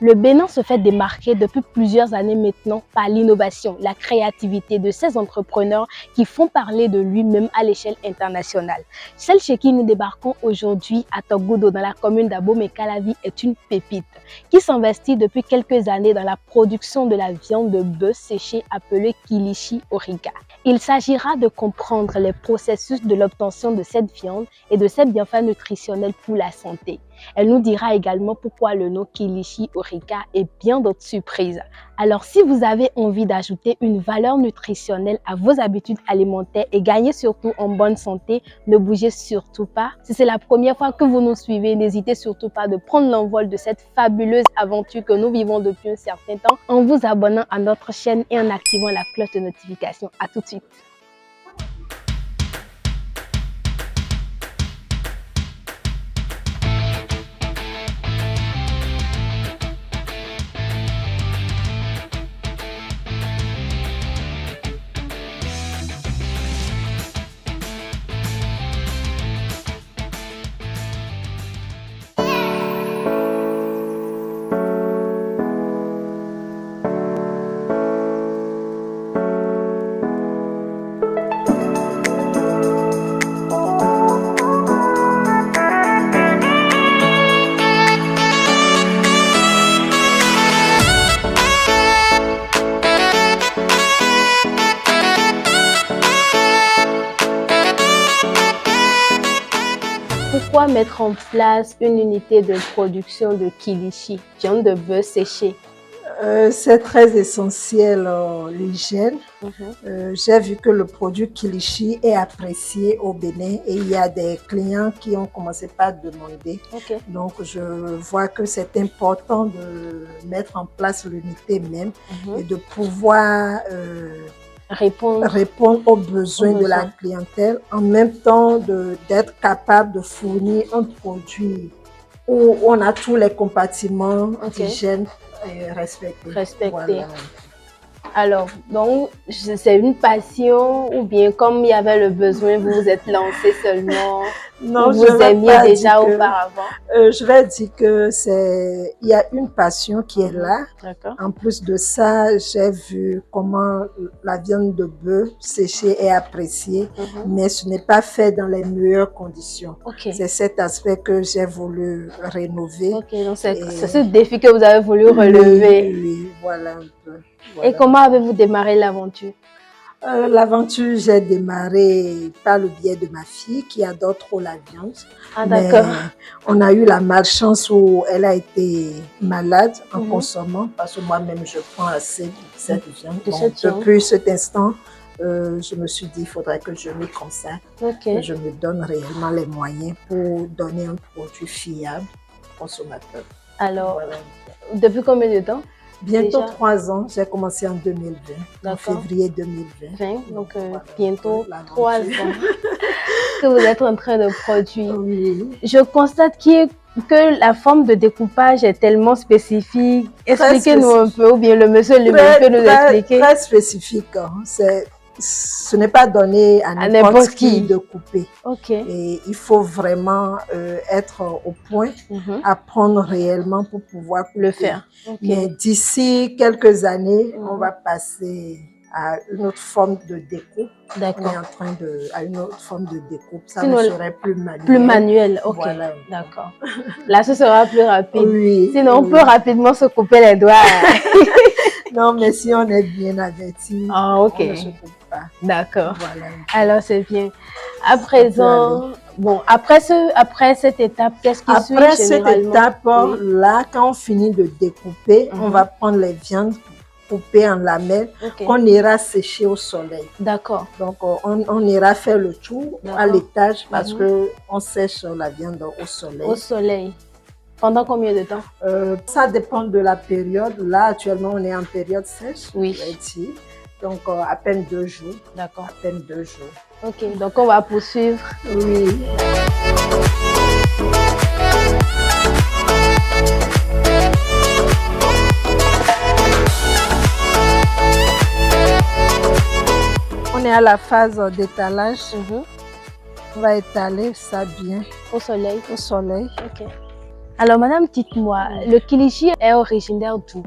Le Bénin se fait démarquer depuis plusieurs années maintenant par l'innovation, la créativité de ces entrepreneurs qui font parler de lui même à l'échelle internationale. Celle chez qui nous débarquons aujourd'hui à Togodo, dans la commune d'Abomey-Calavi, est une pépite qui s'investit depuis quelques années dans la production de la viande de bœuf séchée appelée Kilichi Orica. Il s'agira de comprendre les processus de l'obtention de cette viande et de ses bienfaits nutritionnels pour la santé. Elle nous dira également pourquoi le nom Kilichi Orica et bien d'autres surprises. Alors, si vous avez envie d'ajouter une valeur nutritionnelle à vos habitudes alimentaires et gagner surtout en bonne santé, ne bougez surtout pas. Si c'est la première fois que vous nous suivez, n'hésitez surtout pas de prendre l'envol de cette fabuleuse aventure que nous vivons depuis un certain temps en vous abonnant à notre chaîne et en activant la cloche de notification. À tout de suite. Pourquoi mettre en place une unité de production de Kilichi, viande de bœuf séchée? C'est très essentiel, l'hygiène. J'ai vu que le produit Kilichi est apprécié au Bénin et il y a des clients qui ont commencé par demander. Donc, je vois que c'est important de mettre en place l'unité même et de pouvoir répondre aux besoins de la clientèle, en même temps d'être capable de fournir un produit où on a tous les compartiments d'hygiène respectés. Voilà. Alors, donc, c'est une passion ou bien comme il y avait le besoin, vous vous êtes lancé seulement? Non, vous aimiez déjà auparavant? Je vais dire que il y a une passion qui est là. En plus de ça, j'ai vu comment la viande de bœuf séchée est appréciée, mais ce n'est pas fait dans les meilleures conditions. C'est cet aspect que j'ai voulu rénover. Donc c'est ce défi que vous avez voulu relever. Oui, voilà un peu. Voilà. Et comment avez-vous démarré l'aventure? L'aventure, j'ai démarré par le biais de ma fille qui adore trop la viande. Ah, d'accord. On a eu la malchance où elle a été malade en consommant, parce que moi-même, je prends assez de cette viande. Depuis cet instant, je me suis dit, il faudrait que je m'y consacre, que je me donne réellement les moyens pour donner un produit fiable aux consommateurs. Alors, depuis combien de temps? Bientôt 3 ans, j'ai commencé en 2020, en février 2020. Donc bientôt 3 ans que vous êtes en train de produire. Je constate que la forme de découpage est tellement spécifique. Expliquez-nous un peu, ou bien le monsieur lui-même peut nous expliquer. Très spécifique. Ce n'est pas donné à n'importe qui de couper. Et il faut vraiment être au point, apprendre réellement pour pouvoir couper. Le faire. Mais d'ici quelques années, on va passer à une autre forme de découpe. On est en train à une autre forme de découpe. Ça ne serait plus manuel. Plus manuel, voilà. D'accord. Là, ce sera plus rapide. Sinon, on peut rapidement se couper les doigts. Non, mais si on est bien averti, on ne se coupe pas. D'accord. Voilà. Alors, c'est bien. À présent, bon, après cette étape, qu'est-ce qui suit généralement? Après cette étape, là, quand on finit de découper, on va prendre les viandes coupées en lamelles qu'on ira sécher au soleil. D'accord. Donc, on ira faire le tour à l'étage parce qu'on sèche la viande au soleil. Au soleil. Pendant combien de temps? Ça dépend de la période. Là, actuellement, on est en période sèche. Oui. Donc, à peine 2 jours. D'accord. À peine 2 jours. Ok, donc on va poursuivre. Oui. On est à la phase d'étalage. On va étaler ça bien. Au soleil. Au soleil. Ok. Alors, madame, dites-moi, le kilichi est originaire d'où?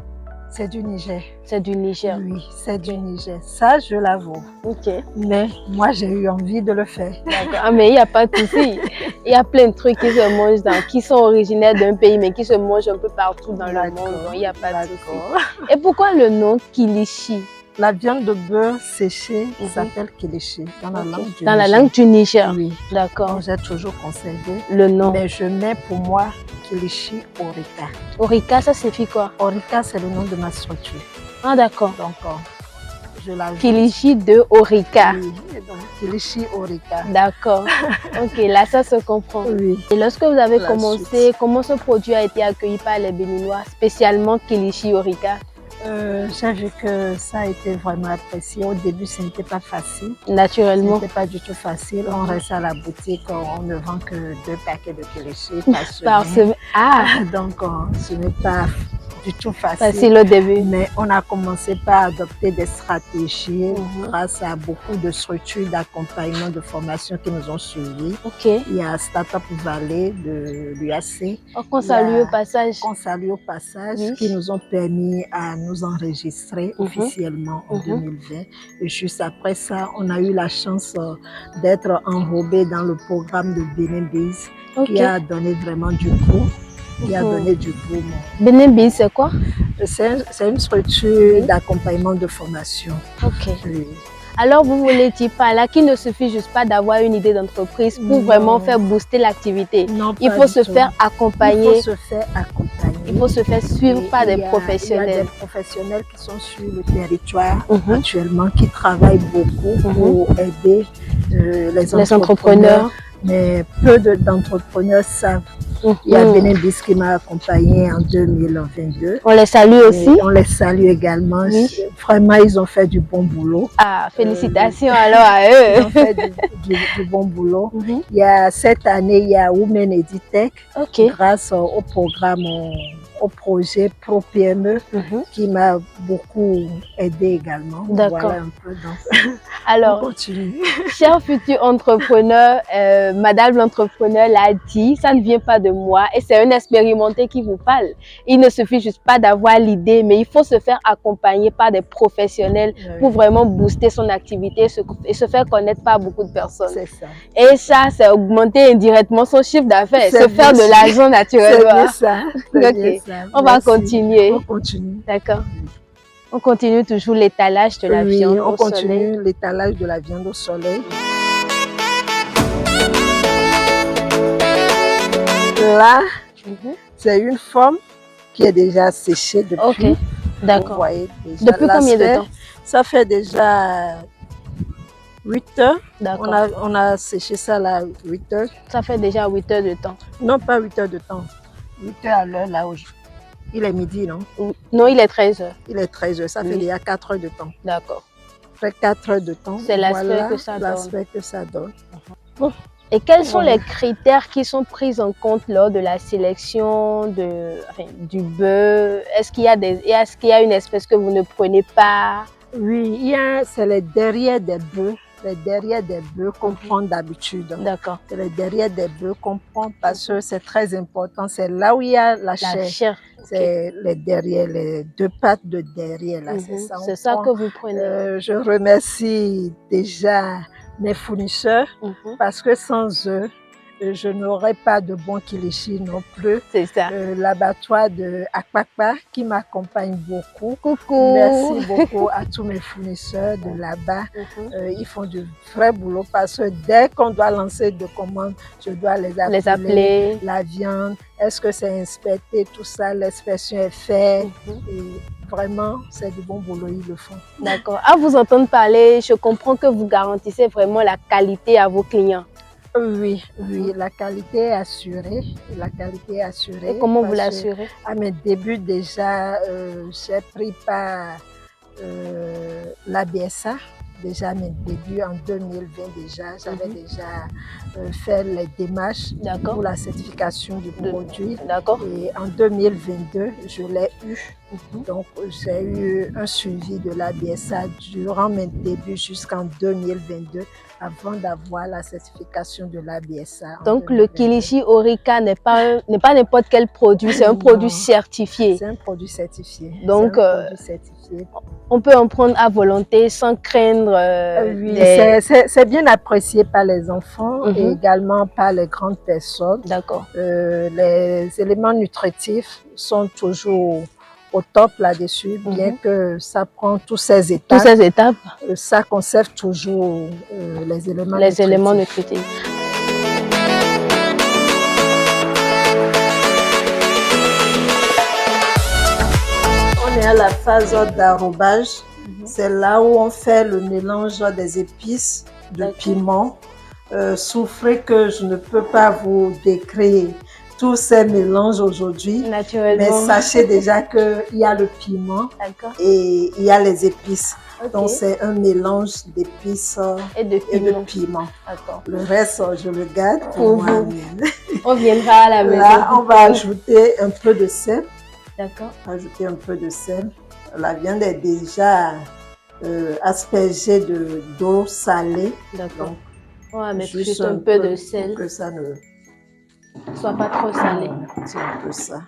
C'est du Niger. C'est du Niger. Oui, c'est du Niger. Ça, je l'avoue. Ok. Mais moi, j'ai eu envie de le faire. D'accord. Ah, mais il n'y a pas de souci. Il y a plein de trucs qui se mangent qui sont originaires d'un pays, mais qui se mangent un peu partout dans le monde. Donc, il n'y a pas de souci. Et pourquoi le nom kilichi? La viande de bœuf séchée s'appelle kilichi dans la langue du Niger. Dans la langue du Niger? Oui. D'accord. J'ai toujours conservé le nom. Mais je mets pour moi kilichi Orica. Orica, ça signifie quoi? Orica, c'est le nom de ma structure. Ah, d'accord. Donc, je l'ajoute. Kilichi de Orica. Oui, donc kilichi Orica. D'accord. Ok, là, ça se comprend. Oui. Et lorsque vous avez commencé, comment ce produit a été accueilli par les Béninois, spécialement kilichi Orica? J'ai vu que ça a été vraiment apprécié. Au début, ce n'était pas facile. Naturellement. Ce n'était pas du tout facile. On reste à la boutique, on ne vend que 2 paquets de kilichi par semaine. Ah! Donc, ce n'est pas du tout facile au début. Mais on a commencé par adopter des stratégies grâce à beaucoup de structures d'accompagnement, de formation qui nous ont suivis. Il y a Startup Valley de l'UAC. Qu'on salue au passage. Qu'on salue au passage, qui nous ont permis à nous enregistrer officiellement en 2020. Et juste après ça, on a eu la chance d'être enrobé dans le programme de Benin Biz, qui a donné vraiment du coup. Qui a donné du boom. Benin Biz, c'est quoi? C'est une structure d'accompagnement de formation. Ok. Oui. Alors, vous voulez dire par là qu'il ne suffit juste pas d'avoir une idée d'entreprise pour vraiment faire booster l'activité. Il faut se faire accompagner. Il faut se faire accompagner. Il faut se faire suivre par des professionnels. Il y a des professionnels qui sont sur le territoire actuellement, qui travaillent beaucoup pour aider les entrepreneurs. Mais peu d'entrepreneurs savent. Il y a Benin Biz qui m'a accompagné en 2022. On les salue aussi. On les salue également. Vraiment, ils ont fait du bon boulot. Ah, félicitations alors à eux. Ils ont fait du bon boulot. Il y a cette année, il y a Women Editech, grâce au programme, au projet Pro PME, qui m'a beaucoup aidé également. D'accord. Voilà un peu. Donc, alors, on continue. Cher futur entrepreneur, Madame l'entrepreneur l'a dit, ça ne vient pas de moi et c'est un expérimenté qui vous parle. Il ne suffit juste pas d'avoir l'idée, mais il faut se faire accompagner par des professionnels pour vraiment booster son activité et se faire connaître par beaucoup de personnes. C'est ça. Et ça, c'est augmenter indirectement son chiffre d'affaires, se faire de l'argent naturellement. C'est ça. On va continuer. On continue. D'accord. On continue toujours l'étalage de la viande au soleil. On continue l'étalage de la viande au soleil. Là, c'est une forme qui est déjà séchée depuis. Ok, d'accord. Vous voyez déjà. Depuis combien de temps? Ça fait déjà 8 heures. D'accord. On a séché ça là 8 heures. Ça fait déjà 8 heures de temps. Non, pas 8 heures de temps. 8 heures à l'heure là où il est midi, non? Non, il est 13 heures. Il est 13 heures. Ça fait déjà 4 heures de temps. D'accord. Après 4 heures de temps, c'est l'aspect que ça donne. L'aspect que ça donne. Et quels sont les critères qui sont pris en compte lors de la sélection du bœuf? Est-ce qu'il y a une espèce que vous ne prenez pas? Oui, c'est les derrière des bœufs. Les derrière des bœufs qu'on prend d'habitude. D'accord. C'est les derrière des bœufs qu'on prend parce que c'est très important. C'est là où il y a la chair. C'est les derrière, les 2 pattes de derrière. C'est ça que vous prenez. Je remercie déjà mes fournisseurs parce que sans eux, je n'aurais pas de bon kilichi non plus. C'est ça. L'abattoir de Akpakpa qui m'accompagne beaucoup. Coucou. Merci beaucoup à tous mes fournisseurs de là-bas. Ils font du vrai boulot parce que dès qu'on doit lancer de commandes, je dois les appeler. La viande, est-ce que c'est inspecté, tout ça, l'inspection est faite. Et vraiment, c'est du bon boulot, ils le font. D'accord. À vous entendre parler, je comprends que vous garantissez vraiment la qualité à vos clients. Oui, la qualité est assurée. La qualité est assurée. Et comment vous l'assurez? À mes débuts déjà, j'ai pris par la BSA. Déjà à mes débuts en 2020 déjà, j'avais déjà fait les démarches pour la certification du produit. D'accord. Et en 2022, je l'ai eu Donc, j'ai eu un suivi de l'ABSA durant mes débuts jusqu'en 2022 avant d'avoir la certification de l'ABSA. Donc, le Kilichi Orica n'est pas n'importe quel produit, c'est un produit certifié. C'est un produit certifié. Donc, produit certifié. On peut en prendre à volonté sans craindre. Oui, c'est bien apprécié par les enfants et également par les grandes personnes. D'accord. Les éléments nutritifs sont toujours au top là-dessus, bien que ça prend tous ces étapes. Toutes ces étapes. Ça conserve toujours les éléments nutritifs. Éléments nutritifs. On est à la phase d'arrobage. C'est là où on fait le mélange des épices, de piment. Souffrez que je ne peux pas vous décrire tous ces mélanges aujourd'hui. Naturellement. Mais sachez déjà qu'il y a le piment et il y a les épices. Donc c'est un mélange d'épices et de piment. Le reste, je le garde pour moi-même. On viendra à la maison. Là, on va ajouter un peu de sel. D'accord. Ajouter un peu de sel. La viande est déjà aspergée d'eau salée. D'accord. On va mettre juste un peu de sel. Pour que ça ne soit pas trop salé. C'est un peu ça.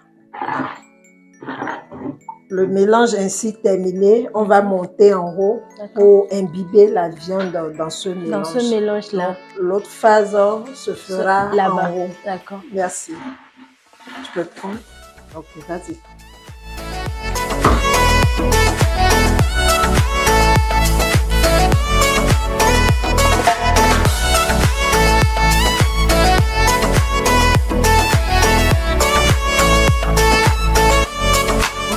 Le mélange ainsi terminé, on va monter en haut pour imbiber la viande dans ce mélange. Dans ce mélange-là. L'autre phase se fera là-bas. En haut. D'accord. Merci. Tu peux prendre. Ok, vas-y.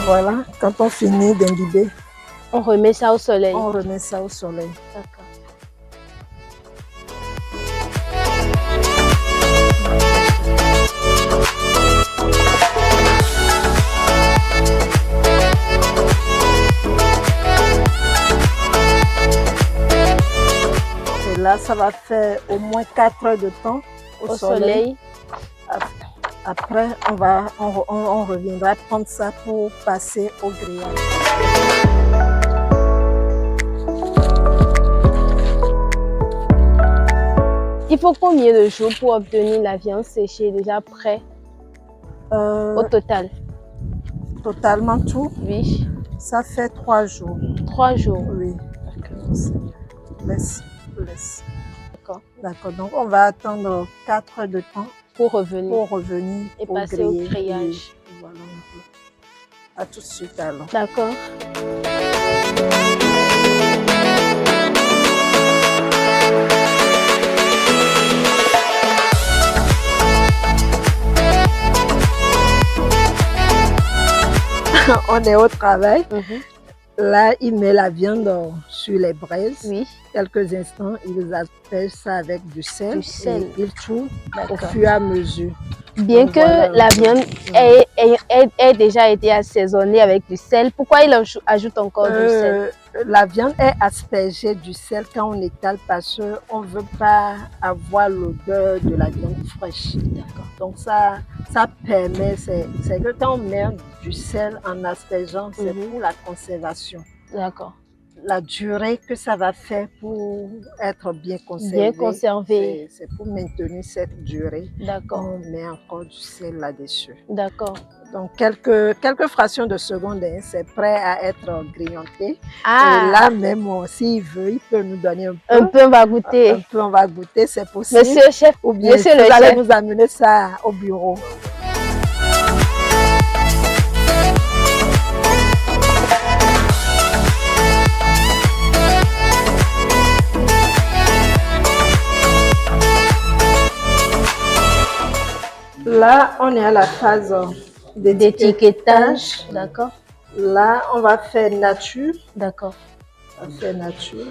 Voilà, quand on finit d'imbiber, on remet ça au soleil. On remet ça au soleil. D'accord. Et là, ça va faire au moins 4 heures de temps au soleil. Après, on reviendra prendre ça pour passer au grillage. Il faut combien de jours pour obtenir la viande séchée déjà prêt au total? Totalement tout? Oui. Ça fait 3 jours. 3 jours? Oui. Laisse. D'accord. D'accord. Donc, on va attendre 4 heures de temps. Pour revenir et passer au grillage. Voilà. À tout de suite alors. D'accord. On est au travail. Là, il met la viande sur les braises. Oui. Quelques instants, il asperge ça avec du sel. Et il tourne au fur et à mesure. Bien que la viande ait déjà été assaisonnée avec du sel, pourquoi il ajoute encore du sel? La viande est aspergée du sel quand on étale parce qu'on ne veut pas avoir l'odeur de la viande fraîche. Donc ça permet, c'est que quand on met du sel en aspergeant, c'est pour la conservation. D'accord. La durée que ça va faire pour être bien conservé. Bien conservé. C'est pour maintenir cette durée. D'accord. On met encore du sel là-dessus. D'accord. Donc, quelques fractions de seconde, c'est prêt à être grignoté. Ah. Et là, même s'il veut, il peut nous donner un peu. Un peu, on va goûter. Un peu, on va goûter, c'est possible. Monsieur le chef, ou bien vous allez nous amener ça au bureau. Là, on est à la phase d'étiquetage. D'accord. Là, on va faire nature. D'accord. On va faire nature.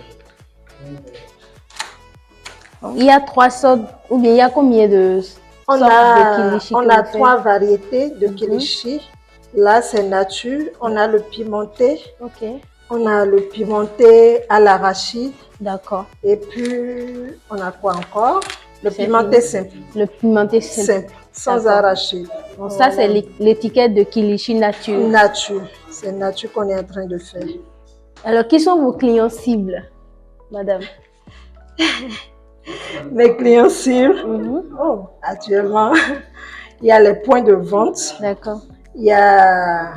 Il y a 3 sortes, ou bien il y a combien de sortes de kilichi? On a 3 variétés de kilichi. Là, c'est nature. On a le pimenté. Ok. On a le pimenté à l'arachide. D'accord. Et puis, on a quoi encore? Le pimenté simple. Le pimenté simple. sans arachide. Donc ça, c'est l'étiquette de Kilichi Nature. Nature, c'est nature qu'on est en train de faire. Alors, qui sont vos clients cibles, madame? Mes clients cibles, actuellement, il y a les points de vente. D'accord. Il y a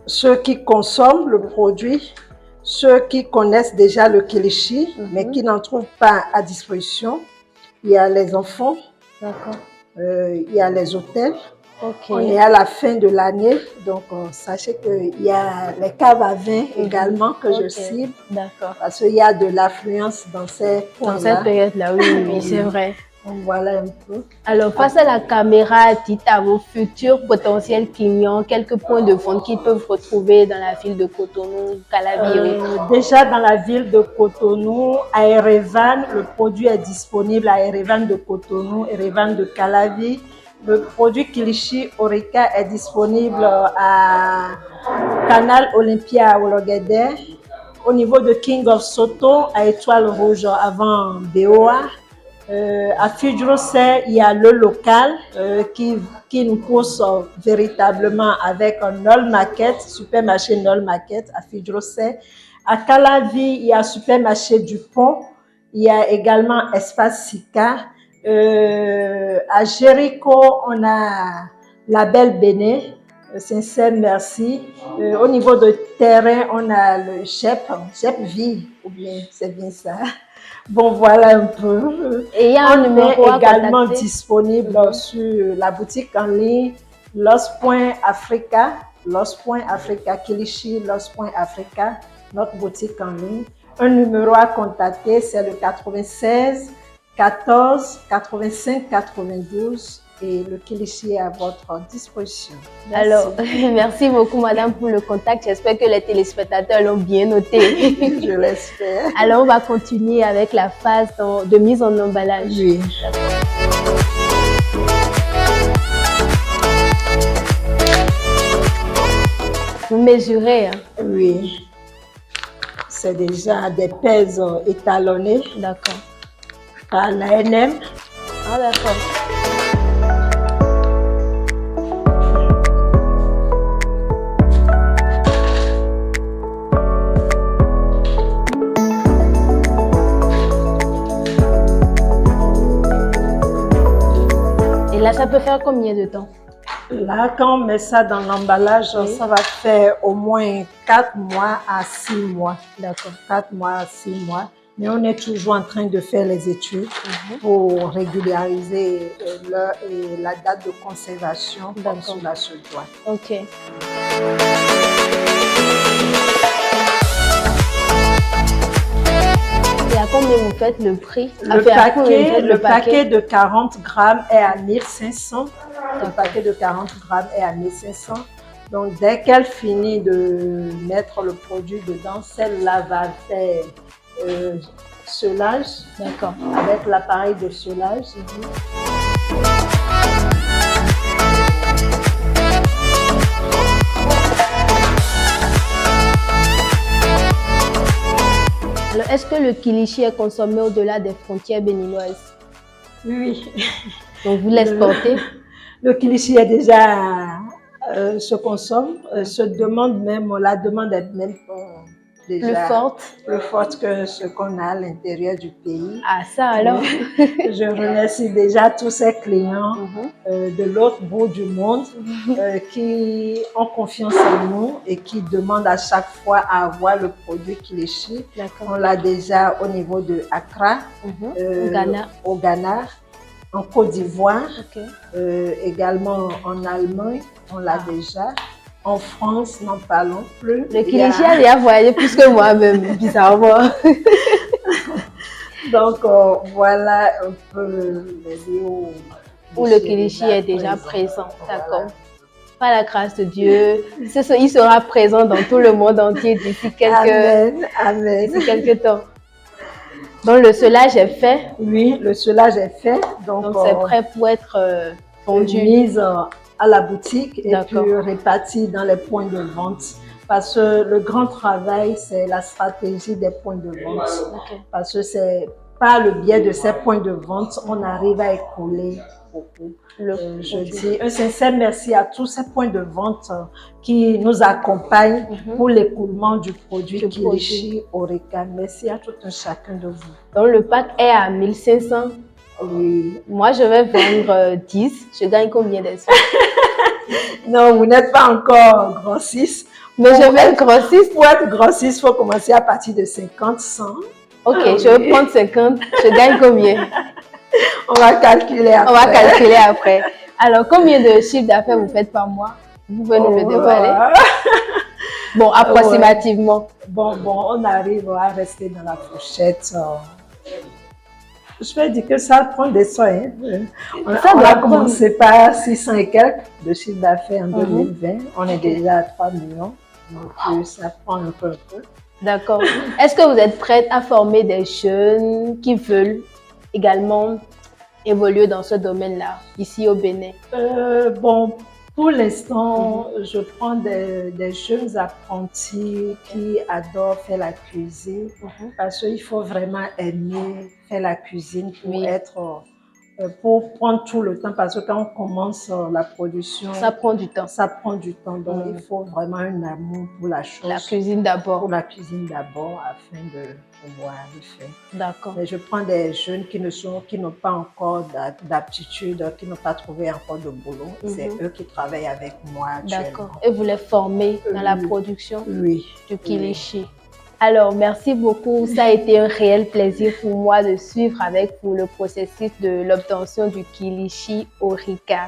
ceux qui consomment le produit, ceux qui connaissent déjà le kilichi, mais qui n'en trouvent pas à disposition. Il y a les enfants. D'accord. Il y a les hôtels. Okay. On est à la fin de l'année, donc sachez qu'il y a les caves à vin également que je cible. D'accord. Parce qu'il y a de l'affluence dans ces points-là. Dans cette période-là, oui, c'est vrai. Donc voilà un peu. Alors, face à la caméra, dites à vos futurs potentiels clients quelques points de vente qu'ils peuvent retrouver dans la ville de Cotonou, Calavi. Déjà dans la ville de Cotonou, à Erevan, le produit est disponible à Erevan de Cotonou, Erevan de Calavi. Le produit Kilichi Orica est disponible à Canal Olympia à Ologede. Au niveau de King of Soto, à Étoile Rouge avant BOA. À Fudjrosé, il y a le local qui nous pousse véritablement avec un Nol Market, supermarché Nol Market à Fudjrosé. À Calavi, il y a supermarché du Pont. Il y a également Espace Sika. À Jéricho, on a la Belle Béné, sincère merci. Au niveau de terrain, on a le Chep Vie, ou bien c'est bien ça. Bon, voilà un peu. Et il y a un numéro également disponible sur la boutique en ligne Los.Africa, Kilichi, Los.Africa, notre boutique en ligne. Un numéro à contacter, c'est le 96 14 85 92 et le Kilichi est à votre disposition. Merci. Alors, merci beaucoup madame pour le contact. J'espère que les téléspectateurs l'ont bien noté. Je l'espère. Alors, on va continuer avec la phase de mise en emballage. Oui. Vous mesurez, hein? Oui. C'est déjà des pèses étalonnées. D'accord. Par l'ANM. Ah, d'accord. Et là, ça peut faire combien de temps? Là, quand on met ça dans l'emballage, ça va faire au moins 4 mois à 6 mois. D'accord. 4 mois à 6 mois. Mais on est toujours en train de faire les études pour régulariser la date de conservation comme cela se doit. Ok. Et à combien vous faites le prix? Le paquet de 40 grammes est à 1500. Le paquet de 40 grammes est à 1500. Donc, dès qu'elle finit de mettre le produit dedans, celle-là va faire scellage. D'accord. Avec l'appareil de scellage. Alors, est-ce que le kilichi est consommé au-delà des frontières béninoises? Oui. Donc, vous l'exportez? Le kilichi est déjà se consomme, se demande même, la demande est même déjà plus forte que ce qu'on a à l'intérieur du pays. Ah, ça alors? Je remercie déjà tous ces clients de l'autre bout du monde qui ont confiance en nous et qui demandent à chaque fois à avoir le produit Kilichi. On l'a déjà au niveau de Accra, au Ghana, en Côte d'Ivoire, également en Allemagne, on l'a déjà. En France, n'en parlons plus. Le Kilichi a déjà voyagé plus que moi-même, bizarrement. Donc, voilà un peu les lieux où le Kilichi est déjà présent. D'accord. Par la grâce de Dieu, il sera présent dans tout le monde entier d'ici quelques temps. Donc, le scellage est fait? Oui, le scellage est fait. Donc c'est prêt pour être vendu? Mise à la boutique et puis réparti dans les points de vente. Parce que le grand travail, c'est la stratégie des points de vente. Parce que c'est par le biais de ces points de vente, on arrive à écouler beaucoup. Le Je produit. dis un sincère merci à tous ces points de vente qui nous accompagnent pour l'écoulement du produit Kilichi Horeca. Merci à tout un chacun de vous. Donc, le pack est à 1500. Oui. Moi, je vais vendre 10. Je gagne combien d'espèces? Non, vous n'êtes pas encore grossiste. Mais je vais être grossiste. Pour être grossiste, il faut commencer à partir de 50, 100. Ok, je vais prendre 50. Je gagne combien? On va calculer après. On va calculer après. Alors, combien de chiffre d'affaires vous faites par mois? Vous pouvez nous le dévoiler? Bon, approximativement. Bon, on arrive à rester dans la fourchette. Je vais dire que ça prend des soins. On a commencé par 600 et quelques de chiffre d'affaires en 2020. On est déjà à 3 millions. Donc, ça prend un peu. D'accord. Est-ce que vous êtes prête à former des jeunes qui veulent également évoluer dans ce domaine-là, ici au Bénin? Bon, pour l'instant, je prends des jeunes apprentis qui adorent faire la cuisine parce qu'il faut vraiment aimer faire la cuisine pour prendre tout le temps, parce que quand on commence la production, ça prend du temps. Ça prend du temps, donc il faut vraiment un amour pour la chose. La cuisine d'abord. Pour la cuisine d'abord, afin de pouvoir le faire. D'accord. Mais je prends des jeunes qui n'ont pas encore d'aptitude, qui n'ont pas trouvé encore de boulot. C'est eux qui travaillent avec moi actuellement. D'accord. Et vous les formez dans la production du Kilichi. Alors, merci beaucoup. Ça a été un réel plaisir pour moi de suivre avec vous le processus de l'obtention du Kilichi Horeca.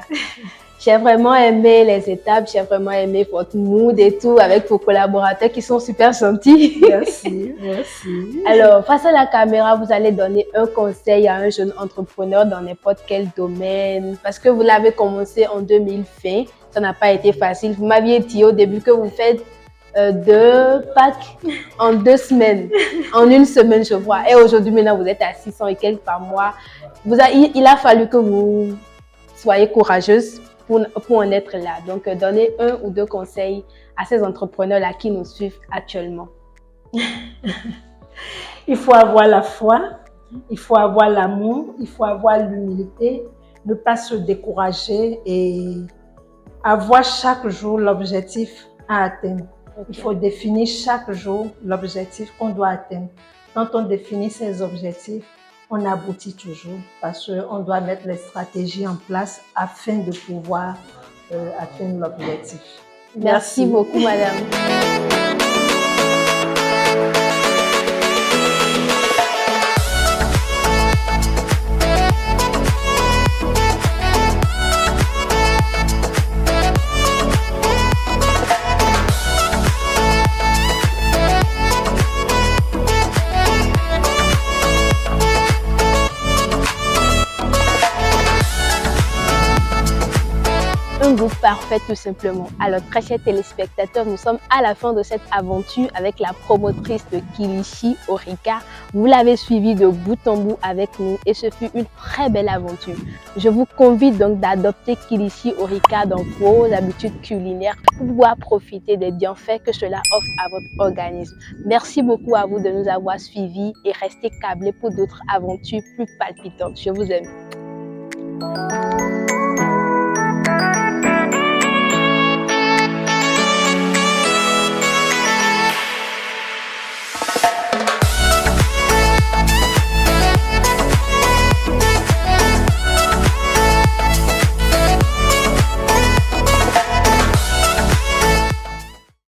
J'ai vraiment aimé les étapes, j'ai vraiment aimé votre mood et tout avec vos collaborateurs qui sont super gentils. Merci, merci. Alors, face à la caméra, vous allez donner un conseil à un jeune entrepreneur dans n'importe quel domaine parce que vous l'avez commencé en 2020. Ça n'a pas été facile. Vous m'aviez dit au début que vous faites 2 packs en 2 semaines, en 1 semaine je vois, et aujourd'hui maintenant vous êtes à 600 et quelques par mois. Il a fallu que vous soyez courageuse pour en être là. Donc donnez 1 ou 2 conseils à ces entrepreneurs là qui nous suivent actuellement. Il faut avoir la foi, il faut avoir l'amour, il faut avoir l'humilité, ne pas se décourager et avoir chaque jour l'objectif à atteindre. Il faut définir chaque jour l'objectif qu'on doit atteindre. Quand on définit ces objectifs, on aboutit toujours parce qu'on doit mettre les stratégies en place afin de pouvoir atteindre l'objectif. Merci beaucoup, madame. Un goût parfait tout simplement. Alors très chers téléspectateurs, nous sommes à la fin de cette aventure avec la promotrice de Kilichi Horeca. Vous l'avez suivi de bout en bout avec nous et ce fut une très belle aventure. Je vous convie donc d'adopter Kilichi Horeca dans vos habitudes culinaires pour pouvoir profiter des bienfaits que cela offre à votre organisme. Merci beaucoup à vous de nous avoir suivis et restez câblés pour d'autres aventures plus palpitantes. Je vous aime.